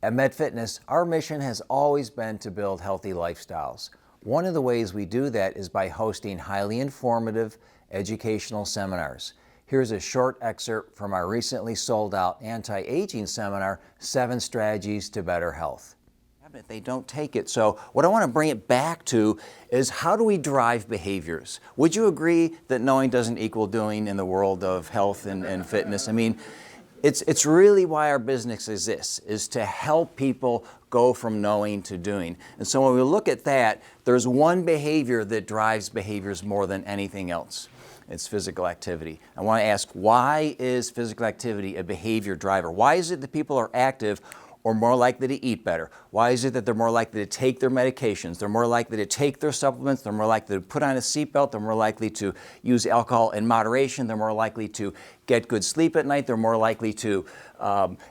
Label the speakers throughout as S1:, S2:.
S1: At MedFitness, our mission has always been to build healthy lifestyles. One of the ways we do that is by hosting highly informative educational seminars. Here's a short excerpt from our recently sold out anti-aging seminar, 7 Strategies to Better Health. They don't take it. So what I want to bring it back to is, how do we drive behaviors? Would you agree that knowing doesn't equal doing in the world of health and fitness? I mean, it's really why our business exists, is to help people go from knowing to doing. And so when we look at that, there's one behavior that drives behaviors more than anything else. It's physical activity. I want to ask, why is physical activity a behavior driver? Why is it that people are active or more likely to eat better? Why is it that they're more likely to take their medications? They're more likely to take their supplements. They're more likely to put on a seatbelt. They're more likely to use alcohol in moderation. They're more likely to get good sleep at night. They're more likely to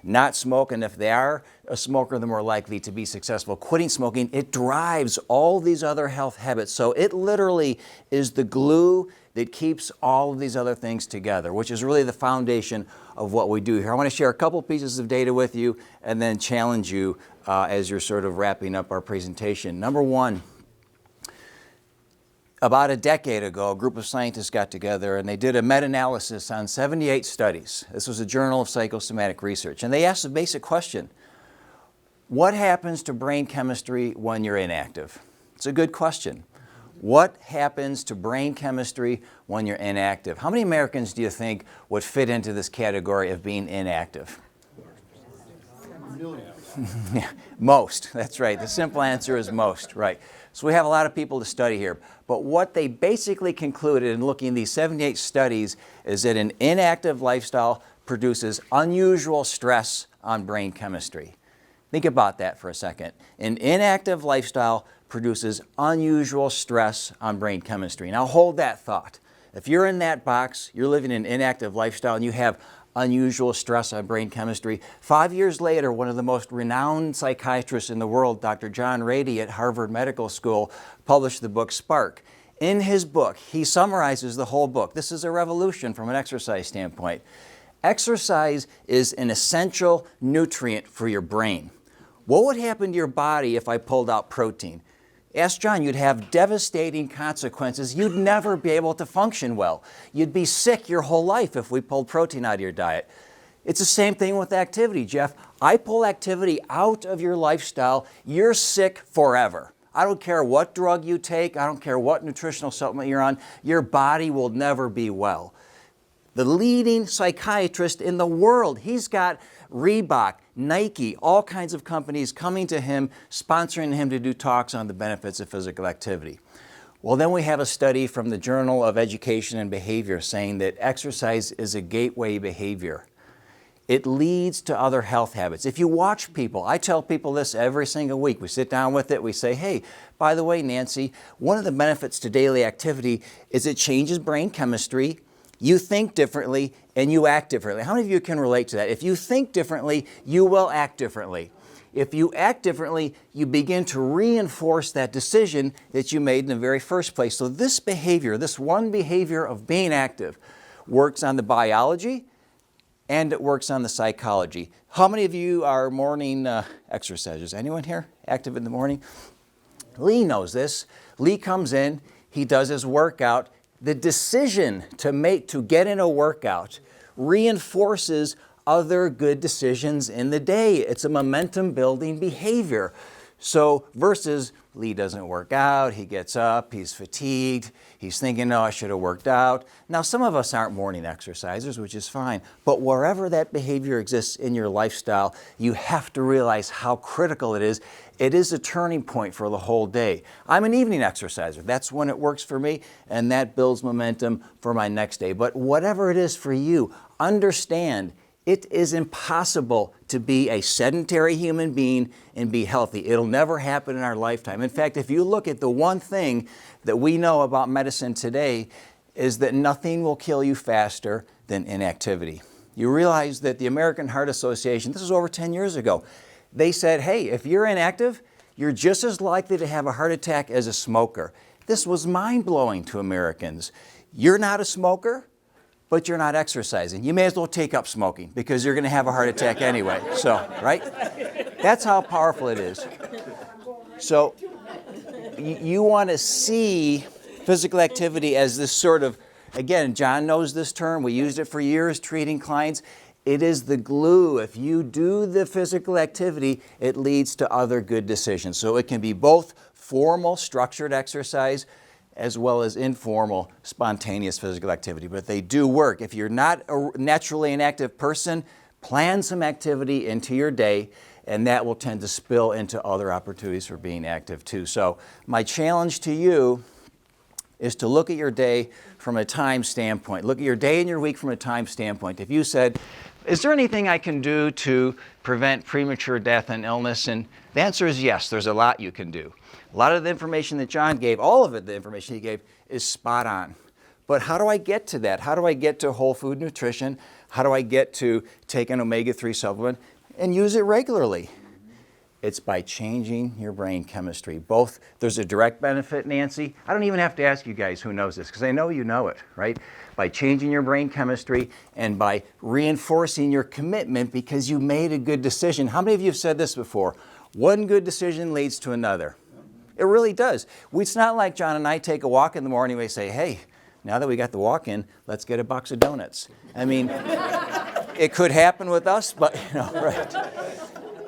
S1: not smoke. And if they are a smoker, they're more likely to be successful quitting smoking. It drives all these other health habits. So it literally is the glue that keeps all of these other things together, which is really the foundation of what we do here. I want to share a couple pieces of data with you and then challenge you as you're sort of wrapping up our presentation. Number one, about a decade ago, a group of scientists got together and they did a meta-analysis on 78 studies. This was a Journal of Psychosomatic Research. And they asked a basic question: what happens to brain chemistry when you're inactive? It's a good question. What happens to brain chemistry when you're inactive? How many Americans do you think would fit into this category of being inactive? Yeah, most. That's right. The simple answer is most, right. So we have a lot of people to study here. But what they basically concluded in looking at these 78 studies is that an inactive lifestyle produces unusual stress on brain chemistry. Think about that for a second. An inactive lifestyle produces unusual stress on brain chemistry. Now hold that thought. If you're in that box, you're living an inactive lifestyle and you have unusual stress on brain chemistry. 5 years later, one of the most renowned psychiatrists in the world, Dr. John Ratey at Harvard Medical School, published the book Spark. In his book, he summarizes the whole book. This is a revolution from an exercise standpoint. Exercise is an essential nutrient for your brain. What would happen to your body if I pulled out protein? Ask John. You'd have devastating consequences. You'd never be able to function well. You'd be sick your whole life if we pulled protein out of your diet. It's the same thing with activity, Jeff. I pull activity out of your lifestyle, you're sick forever. I don't care what drug you take. I don't care what nutritional supplement you're on. Your body will never be well. The leading psychiatrist in the world, he's got Reebok, Nike, all kinds of companies coming to him, sponsoring him to do talks on the benefits of physical activity. Well, then we have a study from the Journal of Education and Behavior saying that exercise is a gateway behavior. It leads to other health habits. If you watch people, I tell people this every single week. We sit down with it, we say, hey, by the way, Nancy, one of the benefits to daily activity is it changes brain chemistry. You think differently and you act differently. How many of you can relate to that? If you think differently, you will act differently. If you act differently, you begin to reinforce that decision that you made in the very first place. So this behavior, this one behavior of being active, works on the biology and it works on the psychology. How many of you are morning exercisers? Anyone here active in the morning? Lee knows this. Lee comes in, he does his workout. The decision to get in a workout reinforces other good decisions in the day. It's a momentum building behavior. So versus Lee doesn't work out, he gets up, he's fatigued, he's thinking, no, I should have worked out. Now some of us aren't morning exercisers, which is fine, but wherever that behavior exists in your lifestyle, you have to realize how critical it is. It is a turning point for the whole day. I'm an evening exerciser. That's when it works for me, and that builds momentum for my next day. But whatever it is for you, understand it is impossible to be a sedentary human being and be healthy. It'll never happen in our lifetime. In fact, if you look at the one thing that we know about medicine today, is that nothing will kill you faster than inactivity. You realize that the American Heart Association, this was over 10 years ago, they said, hey, if you're inactive, you're just as likely to have a heart attack as a smoker. This was mind-blowing to Americans. You're not a smoker, but you're not exercising. You may as well take up smoking because you're going to have a heart attack anyway. So, right? That's how powerful it is. So you want to see physical activity as this sort of, again, John knows this term. We used it for years treating clients. It is the glue. If you do the physical activity, it leads to other good decisions. So it can be both formal, structured exercise as well as informal, spontaneous physical activity. But they do work. If you're not a naturally an active person, plan some activity into your day, and that will tend to spill into other opportunities for being active too. So my challenge to you is to look at your day from a time standpoint. Look at your day and your week from a time standpoint. If you said, is there anything I can do to prevent premature death and illness? And the answer is yes, there's a lot you can do. A lot of the information that John gave, all of it, the information he gave, is spot on. But how do I get to that? How do I get to whole food nutrition? How do I get to take an omega-3 supplement and use it regularly? It's by changing your brain chemistry. Both, there's a direct benefit, Nancy. I don't even have to ask you guys who knows this, because I know you know it, right? By changing your brain chemistry and by reinforcing your commitment because you made a good decision. How many of you have said this before? One good decision leads to another. It really does. It's not like John and I take a walk in the morning and we say, hey, now that we got the walk in, let's get a box of donuts. I mean, it could happen with us, but, right.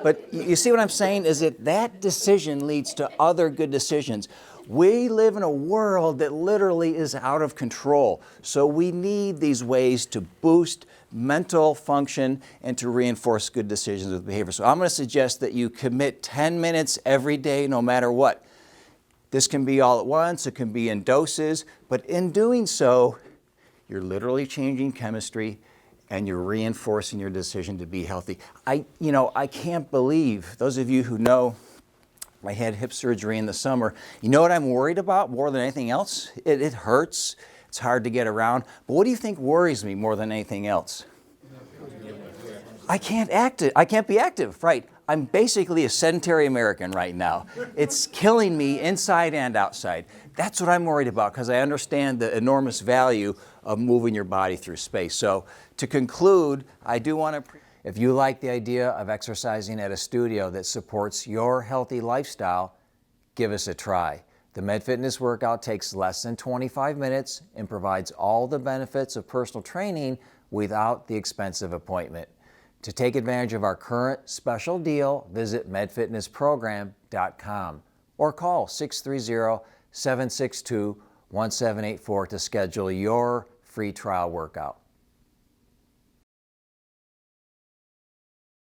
S1: But you see what I'm saying is that decision leads to other good decisions. We live in a world that literally is out of control. So we need these ways to boost mental function and to reinforce good decisions with behavior. So I'm going to suggest that you commit 10 minutes every day, no matter what. This can be all at once, it can be in doses, but in doing so, you're literally changing chemistry and you're reinforcing your decision to be healthy. I can't believe, those of you who know I had hip surgery in the summer, you know what I'm worried about more than anything else? It hurts, it's hard to get around, but what do you think worries me more than anything else? I can't be active, right? I'm basically a sedentary American right now. It's killing me inside and outside. That's what I'm worried about because I understand the enormous value of moving your body through space. So to conclude, I do want to, if you like the idea of exercising at a studio that supports your healthy lifestyle, give us a try. The MedFitness workout takes less than 25 minutes and provides all the benefits of personal training without the expensive appointment. To take advantage of our current special deal, visit medfitnessprogram.com or call 630-762-1784 to schedule your free trial workout.